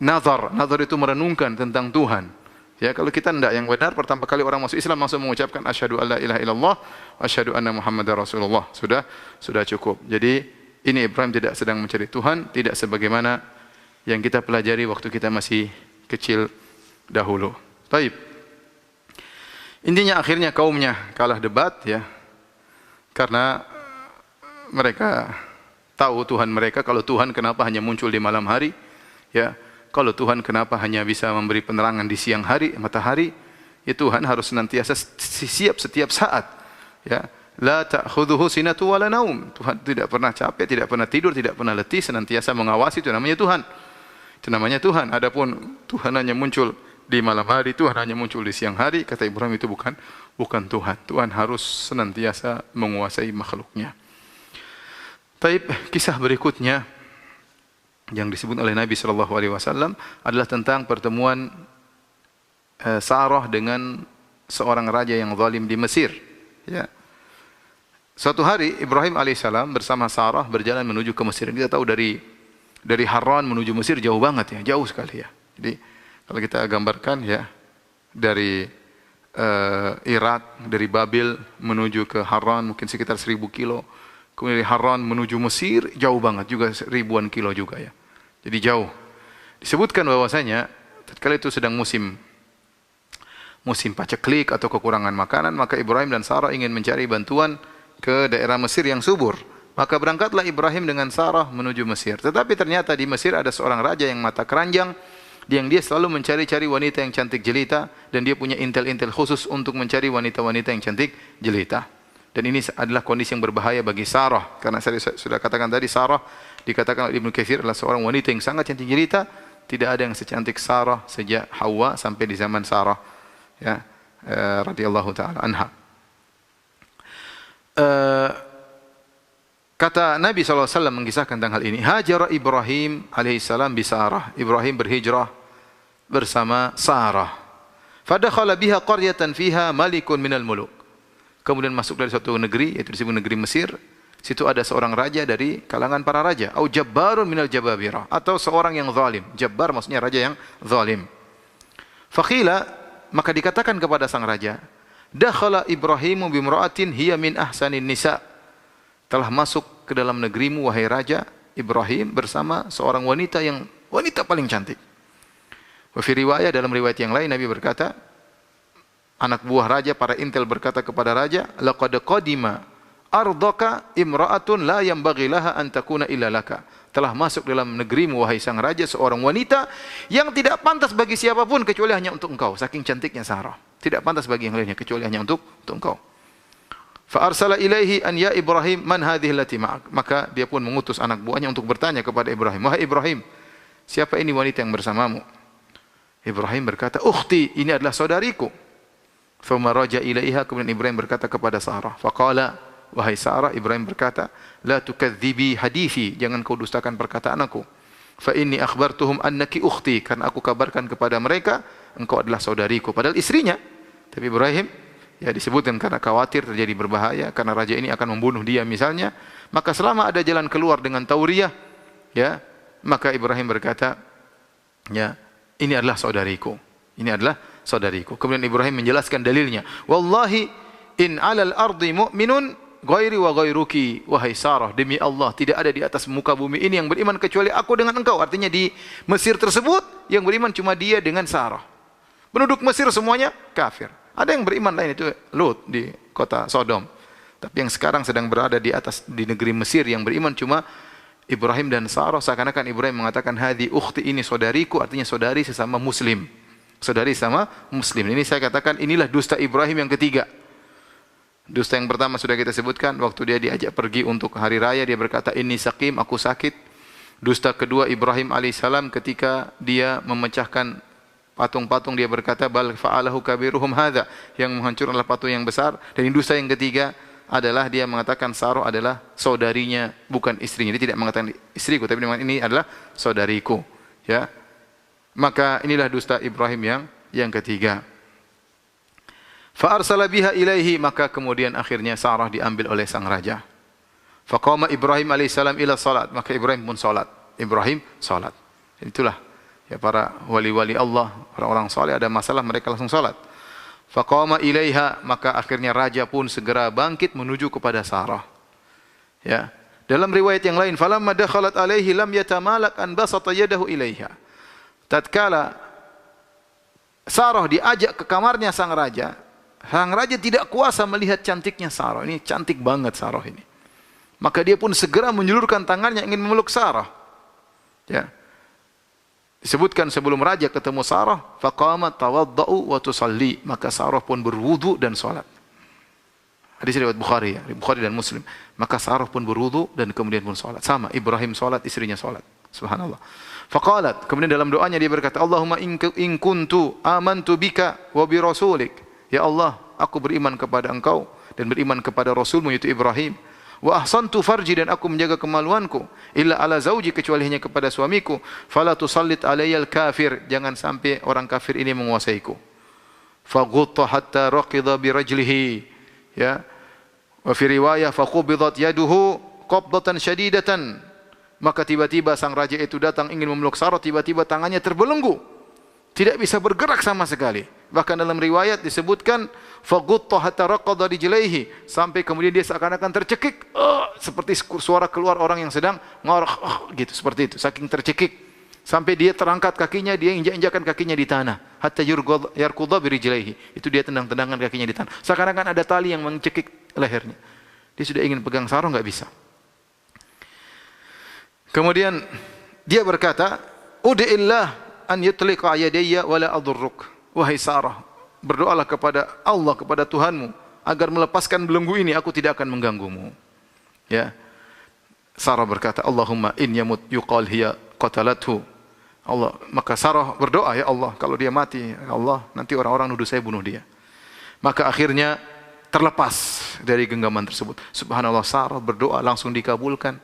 nazar. Nazar itu merenungkan tentang Tuhan. Ya, kalau kita tidak yang benar, pertama kali orang masuk Islam langsung mengucapkan asyhadu alla ilaha illallah wa asyhadu anna muhammadar rasulullah. Sudah cukup. Jadi ini Ibrahim tidak sedang mencari Tuhan, tidak sebagaimana yang kita pelajari waktu kita masih kecil dahulu. Baik. Intinya akhirnya kaumnya kalah debat, ya. Karena mereka tahu Tuhan mereka. Kalau Tuhan kenapa hanya muncul di malam hari, ya. Kalau Tuhan kenapa hanya bisa memberi penerangan di siang hari, matahari, Ya Tuhan harus senantiasa siap setiap saat. Ya, la ta'khudhuhu sinatu wala naum. Tuhan tidak pernah capek, tidak pernah tidur, tidak pernah letih, senantiasa mengawasi, itu namanya Tuhan. Itu namanya Tuhan. Adapun Tuhan hanya muncul di malam hari, Tuhan hanya muncul di siang hari, kata Ibrahim itu bukan Tuhan. Tuhan harus senantiasa menguasai makhluknya. Taib, kisah berikutnya yang disebut oleh Nabi sallallahu alaihi wasallam adalah tentang pertemuan Sarah dengan seorang raja yang zalim di Mesir. Ya. Suatu hari Ibrahim alaihissalam bersama Sarah berjalan menuju ke Mesir. Kita tahu dari Harran menuju Mesir jauh banget ya, jauh sekali ya. Jadi kalau kita gambarkan ya, dari Irak, dari Babil menuju ke Harran mungkin sekitar 1000 kilo. Kemudian dari Harran menuju Mesir jauh banget juga, ribuan kilo juga ya. Jadi jauh. Disebutkan bahwasanya tatkala itu sedang musim paceklik atau kekurangan makanan, maka Ibrahim dan Sarah ingin mencari bantuan ke daerah Mesir yang subur. Maka berangkatlah Ibrahim dengan Sarah menuju Mesir. Tetapi ternyata di Mesir ada seorang raja yang mata keranjang, yang dia selalu mencari-cari wanita yang cantik jelita, dan dia punya intel-intel khusus untuk mencari wanita-wanita yang cantik jelita. Dan ini adalah kondisi yang berbahaya bagi Sarah, karena saya sudah katakan tadi, Sarah dikatakan oleh Ibnu Katsir adalah seorang wanita yang sangat cantik jelita. Tidak ada yang secantik Sarah sejak Hawa sampai di zaman Sarah, ya, radhiyallahu taala anha. Kata Nabi SAW mengisahkan tentang hal ini, hajara Ibrahim alaihissalam bi Sarah. Ibrahim berhijrah bersama Sarah. Fadakhala biha qaryatan fiha malikun minal muluk. Kemudian masuk dari suatu negeri, yaitu disebut negeri Mesir. Situ ada seorang raja dari kalangan para raja. Au jabbarun minal jababirah. Atau seorang yang zalim. Jabbar maksudnya raja yang zalim. Fakhila, maka dikatakan kepada sang raja, dakhala Ibrahimu bimra'atin hiya min ahsanin nisa. Telah masuk ke dalam negerimu wahai raja Ibrahim bersama seorang wanita yang wanita paling cantik. Wa fi riwayah, dalam riwayat yang lain Nabi berkata, anak buah raja, para intel berkata kepada raja, laqad qadima ardaka imra'atun la yanbaghi laha an takuna illa laka. Telah masuk dalam negerimu wahai sang raja seorang wanita yang tidak pantas bagi siapapun kecuali hanya untuk engkau. Saking cantiknya Sarah, tidak pantas bagi yang lainnya kecuali hanya untuk engkau. Fa arsala ilaihi an ya Ibrahim man hadhihi allati ma'ak. Maka dia pun mengutus anak buahnya untuk bertanya kepada Ibrahim, wahai Ibrahim, siapa ini wanita yang bersamamu? Ibrahim berkata, ukhti, ini adalah saudariku. Thumma raja ilaiha, kemudian Ibrahim berkata kepada Sarah, faqala, wahai Sarah, Ibrahim berkata, la tukadzibi hadithi, jangan kau dustakan perkataan aku. Fa inni akhbartuhum annaki ukhti, karena aku kabarkan kepada mereka engkau adalah saudariku, padahal istrinya. Tapi Ibrahim ya disebutkan karena khawatir terjadi berbahaya, karena raja ini akan membunuh dia misalnya, maka selama ada jalan keluar dengan tauriah, ya, maka Ibrahim berkata, ya, ini adalah saudariku. Ini adalah saudariku. Kemudian Ibrahim menjelaskan dalilnya. Wallahi in 'alal ardi mu'minun ghairi wa ghairuki. Wahai Sarah, demi Allah tidak ada di atas muka bumi ini yang beriman kecuali aku dengan engkau. Artinya di Mesir tersebut yang beriman cuma dia dengan Sarah. Penduduk Mesir semuanya kafir. Ada yang beriman lain, itu Lut di kota Sodom. Tapi yang sekarang sedang berada di atas di negeri Mesir yang beriman cuma Ibrahim dan Sarah. Seakan-akan Ibrahim mengatakan hadi ukhti, ini saudariku, artinya saudari sesama muslim. Saudari sama muslim. Ini saya katakan inilah dusta Ibrahim yang ketiga. Dusta yang pertama sudah kita sebutkan, waktu dia diajak pergi untuk hari raya dia berkata inni saqim, aku sakit. Dusta kedua Ibrahim alaihissalam ketika dia memecahkan patung-patung, dia berkata bal fa'alahu kabiruhum hadza, yang menghancurkan adalah patung yang besar. Dan dusta yang ketiga adalah dia mengatakan Sarah adalah saudarinya, bukan istrinya. Dia tidak mengatakan istriku, tapi dia mengatakan ini adalah saudariku, ya. Maka inilah dusta Ibrahim yang ketiga. Fa arsala biha ilaihi, maka kemudian akhirnya Sarah diambil oleh sang raja. Faqama Ibrahim alaihissalam ila salat, maka Ibrahim pun salat. Ibrahim salat. Itulah ya para wali-wali Allah, orang-orang saleh ada masalah mereka langsung salat. Faqama ilaiha, maka akhirnya raja pun segera bangkit menuju kepada Sarah. Ya. Dalam riwayat yang lain, falamma dakhalat alaihi lam yatamalak an basata yadahu ilaiha. Tatkala Sarah diajak ke kamarnya sang raja tidak kuasa melihat cantiknya Sarah. Ini cantik banget Sarah ini. Maka dia pun segera menjulurkan tangannya ingin memeluk Sarah. Ya. Disebutkan sebelum raja ketemu Sarah, faqamat tawaddau wa tusalli, maka Sarah pun berwudu dan salat. Hadis riwayat Bukhari, ya, Bukhari dan Muslim. Maka Sarah pun berwudu dan kemudian pun salat. Sama, Ibrahim salat, istrinya salat. Subhanallah. Faqalat, kemudian dalam doanya dia berkata, Allahumma in kuntu amantu bika wa bi rasulik. Ya Allah, aku beriman kepada Engkau dan beriman kepada Rasulmu yaitu Ibrahim. Wa ahsantu farji, dan aku menjaga kemaluanku, illa ala zauji, kecuali hanya kepada suamiku. Fala tusallit alayyal kafir, jangan sampai orang kafir ini menguasaiku. Faghutta hatta raqida bi rajlihi, ya. Wa fi riwayah faqubidat yaduhu qabdatan syadidatan, maka tiba-tiba sang raja itu datang ingin memeluk Sarah, tiba-tiba tangannya terbelenggu, tidak bisa bergerak sama sekali. Bahkan dalam riwayat disebutkan faghutta hatta raqada rijlaihi, sampai kemudian dia seakan-akan tercekik, seperti suara keluar orang yang sedang ngorok, gitu, seperti itu, saking tercekik, sampai dia terangkat kakinya, dia injak-injakan kakinya di tanah, hatta yarqudha bi rijlaihi, itu dia tendang-tendangkan kakinya di tanah, seakan-akan ada tali yang mencekik lehernya. Dia sudah ingin pegang Sarah, enggak bisa. Kemudian dia berkata, ud'illah an yutliqa yadayya wala adurruk. Wahai Sarah, berdoalah kepada Allah, kepada Tuhanmu, agar melepaskan belenggu ini, aku tidak akan mengganggumu. Ya. Sarah berkata, Allahumma in yamut yuqal hiya qatalathu. Allah, maka Sarah berdoa, ya Allah, kalau dia mati, ya Allah, nanti orang-orang nuduh saya bunuh dia. Maka akhirnya terlepas dari genggaman tersebut. Subhanallah, Sarah berdoa langsung dikabulkan.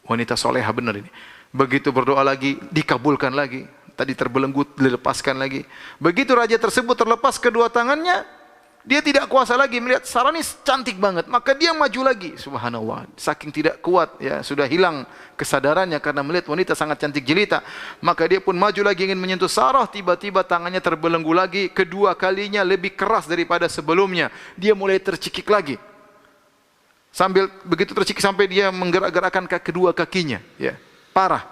Wanita soleha benar ini. Begitu berdoa lagi, dikabulkan lagi. Tadi terbelenggu, dilepaskan lagi. Begitu raja tersebut terlepas kedua tangannya, dia tidak kuasa lagi melihat Sarah ini cantik banget. Maka dia maju lagi. Subhanallah, saking tidak kuat, ya, sudah hilang kesadarannya karena melihat wanita sangat cantik jelita. Maka dia pun maju lagi ingin menyentuh Sarah. Tiba-tiba tangannya terbelenggu lagi. Kedua kalinya lebih keras daripada sebelumnya. Dia mulai tercekik lagi. Sambil begitu tercekik sampai dia menggerak-gerakkan kedua kakinya, ya, parah.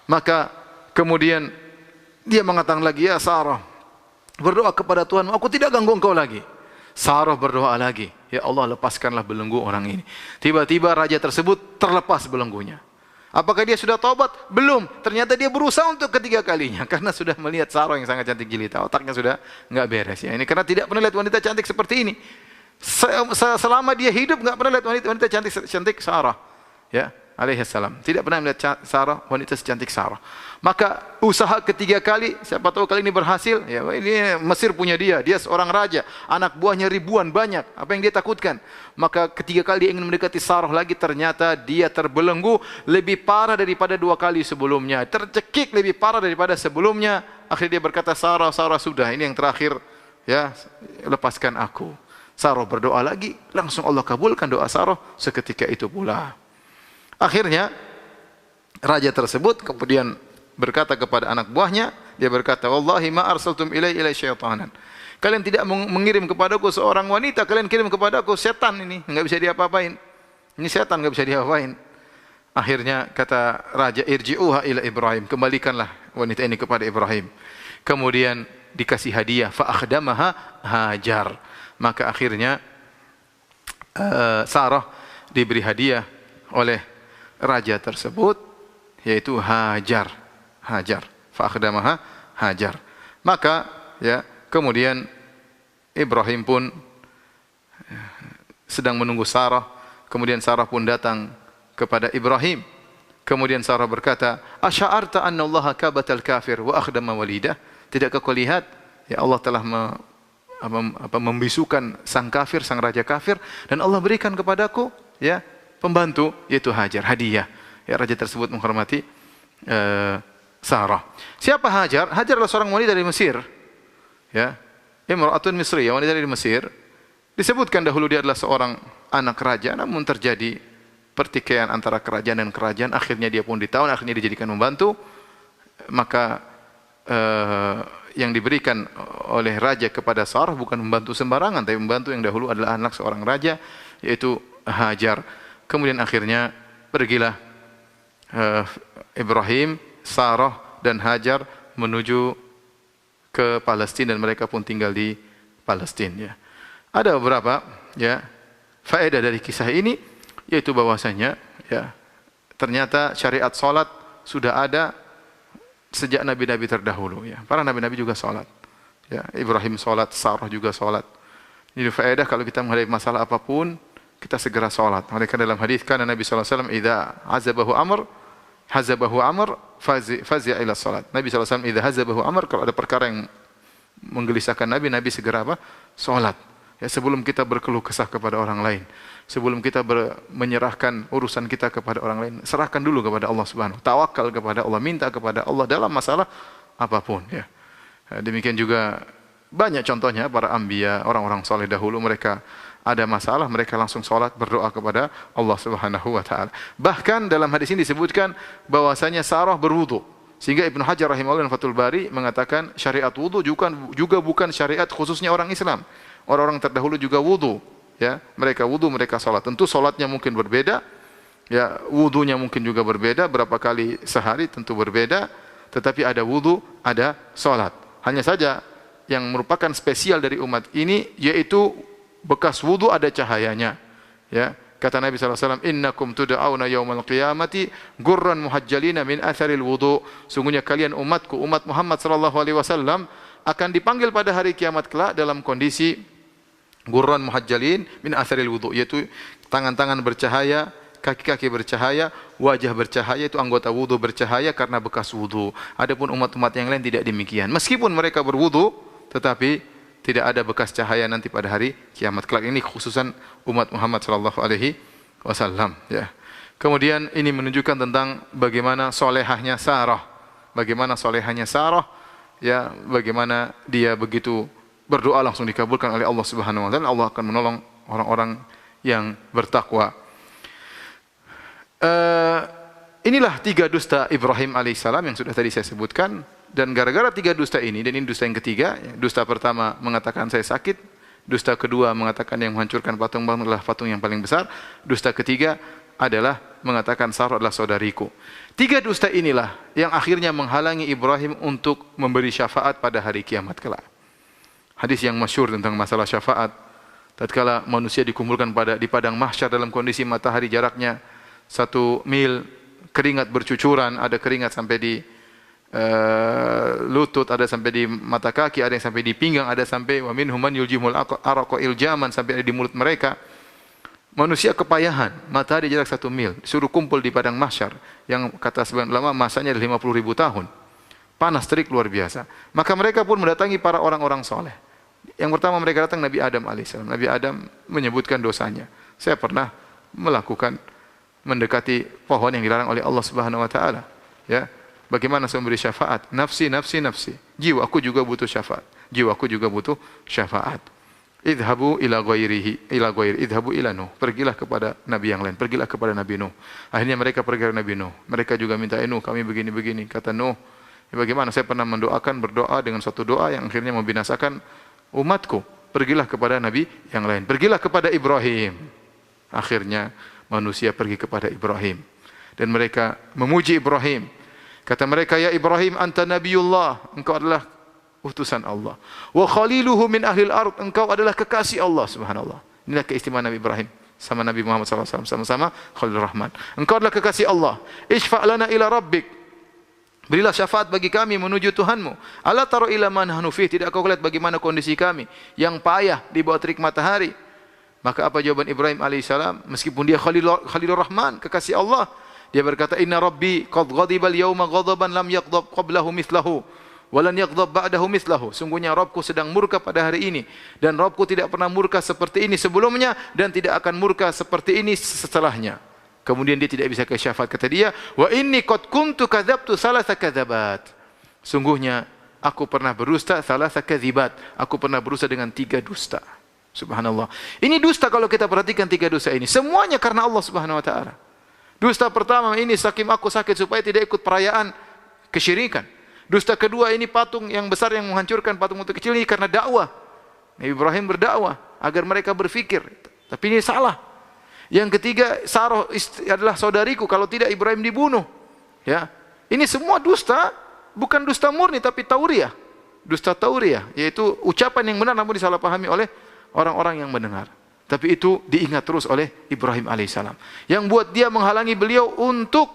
Maka kemudian dia mengatakan lagi, ya Sarah, berdoa kepada Tuhanmu, aku tidak ganggu engkau lagi. Sarah berdoa lagi, ya Allah, lepaskanlah belenggu orang ini. Tiba-tiba raja tersebut terlepas belenggunya. Apakah dia sudah taubat? Belum. Ternyata dia berusaha untuk ketiga kalinya karena sudah melihat Sarah yang sangat cantik jelita. Otaknya sudah enggak beres, ya. Ini karena tidak pernah lihat wanita cantik seperti ini. Selama dia hidup enggak pernah lihat wanita cantik Sarah, ya, alaihi salam. Tidak pernah melihat Sarah, wanita secantik Sarah. Maka usaha ketiga kali, siapa tahu kali ini berhasil, ya, ini Mesir punya dia seorang raja, anak buahnya ribuan banyak, apa yang dia takutkan. Maka ketiga kali dia ingin mendekati Sarah lagi, ternyata dia terbelenggu lebih parah daripada dua kali sebelumnya, tercekik lebih parah daripada sebelumnya. Akhirnya dia berkata, Sarah, sudah, ini yang terakhir, ya, lepaskan aku. Sarah berdoa lagi, langsung Allah kabulkan doa Sarah seketika itu pula. Akhirnya raja tersebut kemudian berkata kepada anak buahnya, dia berkata, wallahi ma arsaltum ilai syaitanan. Kalian tidak mengirim kepadaku seorang wanita, kalian kirim kepadaku setan, ini enggak bisa diapa-apain. Ini setan, enggak bisa diapa-apain. Akhirnya kata raja, irji'uha ila Ibrahim, kembalikanlah wanita ini kepada Ibrahim. Kemudian dikasih hadiah, fa akhdamaha Hajar. Maka akhirnya Sarah diberi hadiah oleh raja tersebut, yaitu Hajar. Fa akhdamaha Hajar. Maka, ya, kemudian Ibrahim pun sedang menunggu Sarah. Kemudian Sarah pun datang kepada Ibrahim. Kemudian Sarah berkata, asya'arta anna Allah kabatal kafir wa akhdama walidah. Tidakkah kau lihat, ya, Allah telah membisukan sang kafir, sang raja kafir, dan Allah berikan kepadaku, ya, pembantu, yaitu Hajar, hadiah. Ya, raja tersebut menghormati Sarah. Siapa Hajar? Hajar adalah seorang wanita dari Mesir, ya, imra'atun Misriyah, wanita dari Mesir. Disebutkan dahulu dia adalah seorang anak raja, namun terjadi pertikaian antara kerajaan dan kerajaan. Akhirnya dia pun ditawan, akhirnya dijadikan membantu. Maka yang diberikan oleh raja kepada Sarah bukan membantu sembarangan, tapi membantu yang dahulu adalah anak seorang raja, yaitu Hajar. Kemudian akhirnya pergilah Ibrahim, Sarah dan Hajar menuju ke Palestina, dan mereka pun tinggal di Palestina, ya. Ada beberapa, ya, faedah dari kisah ini, yaitu bahwasanya, ya, ternyata syariat salat sudah ada sejak nabi-nabi terdahulu ya. Para nabi-nabi juga salat. Ya, Ibrahim salat, Sarah juga salat. Ini faedah kalau kita menghadapi masalah apapun, kita segera salat. Mereka dalam hadis kan Nabi sallallahu alaihi wasallam idza hazabahu amr fazi'a ila salat. Nabi sallallahu alaihi wasallam idza hazabahu amr, kalau ada perkara yang menggelisahkan Nabi segera apa? Salat. Ya, sebelum kita berkeluh kesah kepada orang lain, sebelum kita menyerahkan urusan kita kepada orang lain, serahkan dulu kepada Allah Subhanahu. Tawakal kepada Allah, minta kepada Allah dalam masalah apapun ya. Demikian juga banyak contohnya para anbiya, orang-orang saleh dahulu, mereka ada masalah, mereka langsung salat berdoa kepada Allah Subhanahu wa taala. Bahkan dalam hadis ini disebutkan bahwasanya Sarah berwudu. Sehingga Ibnu Hajar rahimahullah dalam Fathul Bari mengatakan syariat wudu juga bukan syariat khususnya orang Islam. Orang-orang terdahulu juga wudu, ya. Mereka wudu, mereka salat. Tentu salatnya mungkin berbeda, ya, wudunya mungkin juga berbeda, berapa kali sehari tentu berbeda, tetapi ada wudu, ada salat. Hanya saja yang merupakan spesial dari umat ini yaitu bekas wudu ada cahayanya, ya. Kata Nabi sallallahu alaihi wasallam, "Innakum tud'auna yaumal qiyamati gurran muhajjalina min atharil wudu." Sungguhnya kalian umatku, umat Muhammad sallallahu alaihi wasallam akan dipanggil pada hari kiamat kelak dalam kondisi gurran muhajjalin min atharil wudu, yaitu tangan-tangan bercahaya, kaki-kaki bercahaya, wajah bercahaya, itu anggota wudu bercahaya karena bekas wudu. Adapun umat-umat yang lain tidak demikian. Meskipun mereka berwudu, tetapi tidak ada bekas cahaya nanti pada hari kiamat kelak. Ini khususan umat Muhammad sallallahu alaihi wasallam, ya. Kemudian ini menunjukkan tentang bagaimana solehahnya Sarah. Bagaimana solehahnya Sarah, ya, bagaimana dia begitu berdoa langsung dikabulkan oleh Allah Subhanahu wa taala. Allah akan menolong orang-orang yang bertakwa. Inilah 3 dusta Ibrahim alaihissalam yang sudah tadi saya sebutkan. Dan gara-gara 3 dusta ini, dan ini dusta yang ketiga, dusta pertama mengatakan saya sakit, dusta kedua mengatakan yang menghancurkan patung-patung adalah patung yang paling besar, dusta ketiga adalah mengatakan Sarah adalah saudariku. 3 dusta inilah yang akhirnya menghalangi Ibrahim untuk memberi syafaat pada hari kiamat kelak. Hadis yang masyhur tentang masalah syafaat, tatkala manusia dikumpulkan di padang mahsyar dalam kondisi matahari jaraknya 1 mil, keringat bercucuran, ada keringat sampai di lutut, ada sampai di mata kaki, ada yang sampai di pinggang, ada sampai wa minhum man yuljimul araqa iljaman, sampai ada di mulut mereka. Manusia kepayahan, matahari jarak 1 mil, disuruh kumpul di padang mahsyar yang kata sebagian ulama masanya 50.000 tahun. Panas terik luar biasa. Maka mereka pun mendatangi para orang-orang soleh. Yang pertama mereka datang Nabi Adam alaihissalam. Nabi Adam menyebutkan dosanya. Saya pernah mendekati pohon yang dilarang oleh Allah Subhanahu wa taala, ya. Bagaimana saya memberi syafaat? Nafsi, nafsi, nafsi. Jiwaku juga butuh syafaat. Jiwaku juga butuh syafaat. Idhabu ila ghairihi, idhabu ila Nuh. Pergilah kepada nabi yang lain, pergilah kepada Nabi Nuh. Akhirnya mereka pergi kepada Nabi Nuh. Mereka juga minta, Nuh, kami begini-begini. Kata Nuh, ya bagaimana saya pernah berdoa dengan suatu doa yang akhirnya membinasakan umatku. Pergilah kepada nabi yang lain. Pergilah kepada Ibrahim. Akhirnya manusia pergi kepada Ibrahim. Dan mereka memuji Ibrahim. Kata mereka, ya Ibrahim, anta nabiyullah, engkau adalah utusan Allah. Wa khaliluhu min ahlil ard, engkau adalah kekasih Allah, subhanallah. Inilah keistimewaan Nabi Ibrahim sama Nabi Muhammad SAW, sama-sama Khalilur Rahman. Engkau adalah kekasih Allah. Ishfa' lana ila rabbik, berilah syafaat bagi kami menuju Tuhanmu. Ala taro ila man nahnu fih, tidak kau lihat bagaimana kondisi kami yang payah di bawah terik matahari. Maka apa jawaban Ibrahim alaihissalam? Meskipun dia Khalilur Rahman, kekasih Allah, dia berkata, inna rabbi qad ghadiba al-yawma ghadaban lam yaghdab qablahu mithlahu wa lan yaghdab ba'dahu mithlahu. Sungguhnya Rabbku sedang murka pada hari ini, dan Rabbku tidak pernah murka seperti ini sebelumnya dan tidak akan murka seperti ini setelahnya. Kemudian dia tidak bisa ke syafaat. Kata dia, wa inni qad kuntu kadzabtu thalatha kadzabat. Sungguhnya aku pernah berdusta thalatha kadzibat. Aku pernah berusaha dengan 3 dusta. Subhanallah. Ini dusta kalau kita perhatikan 3 dusta ini. Semuanya karena Allah Subhanahu wa taala. Dusta pertama ini, aku sakit supaya tidak ikut perayaan kesyirikan. Dusta kedua ini patung yang besar yang menghancurkan patung-patung kecil ini karena dakwah. Nabi Ibrahim berdakwah agar mereka berfikir. Tapi ini salah. Yang ketiga, Sarah adalah saudariku, kalau tidak Ibrahim dibunuh. Ya. Ini semua dusta, bukan dusta murni tapi tauriah. Dusta tauriah, yaitu ucapan yang benar namun disalahpahami oleh orang-orang yang mendengar. Tapi itu diingat terus oleh Ibrahim alaihissalam. Yang buat dia menghalangi beliau untuk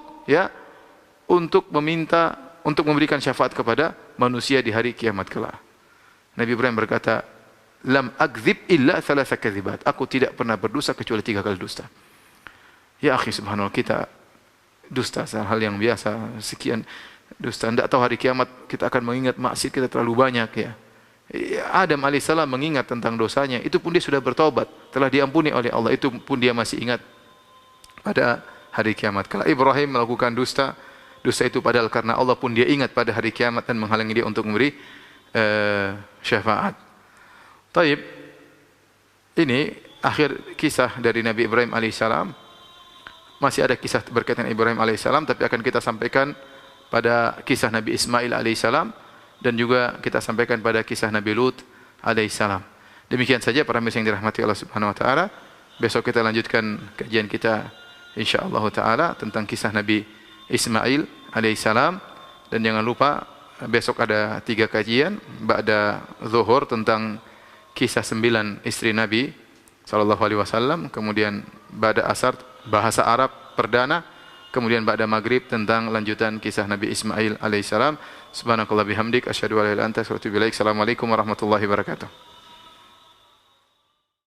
meminta, untuk memberikan syafaat kepada manusia di hari kiamat kelak. Nabi Ibrahim berkata, lam akdzib illa thalatha kadzibat. Aku tidak pernah berdusta kecuali 3 kali dusta. Ya akhi, subhanallah, kita dusta hal yang biasa, sekian dusta. Tidak tahu hari kiamat kita akan mengingat maksiat kita terlalu banyak ya. Adam alaihissalam mengingat tentang dosanya, itu pun dia sudah bertobat, telah diampuni oleh Allah, itu pun dia masih ingat pada hari kiamat. Kalau Ibrahim melakukan dusta itu padahal karena Allah pun dia ingat pada hari kiamat dan menghalangi dia untuk memberi syafaat. Taib, ini akhir kisah dari Nabi Ibrahim alaihissalam. Masih ada kisah berkaitan Ibrahim alaihissalam, tapi akan kita sampaikan pada kisah Nabi Ismail alaihissalam dan juga kita sampaikan pada kisah Nabi Lut alaihissalam. Demikian saja para mirsa yang dirahmati Allah Subhanahu wa taala. Besok kita lanjutkan kajian kita insyaallah taala tentang kisah Nabi Ismail alaihissalam, dan jangan lupa besok ada 3 kajian ba'da zuhur tentang kisah 9 istri Nabi sallallahu alaihi wasallam, kemudian ba'da asar bahasa Arab perdana, kemudian ba'da maghrib tentang lanjutan kisah Nabi Ismail alaihissalam. Subhanakallah bihamdik asyhadu an la ilaha illa anta astaghfiruka wa atubu ilaik. Assalamualaikum warahmatullahi wabarakatuh.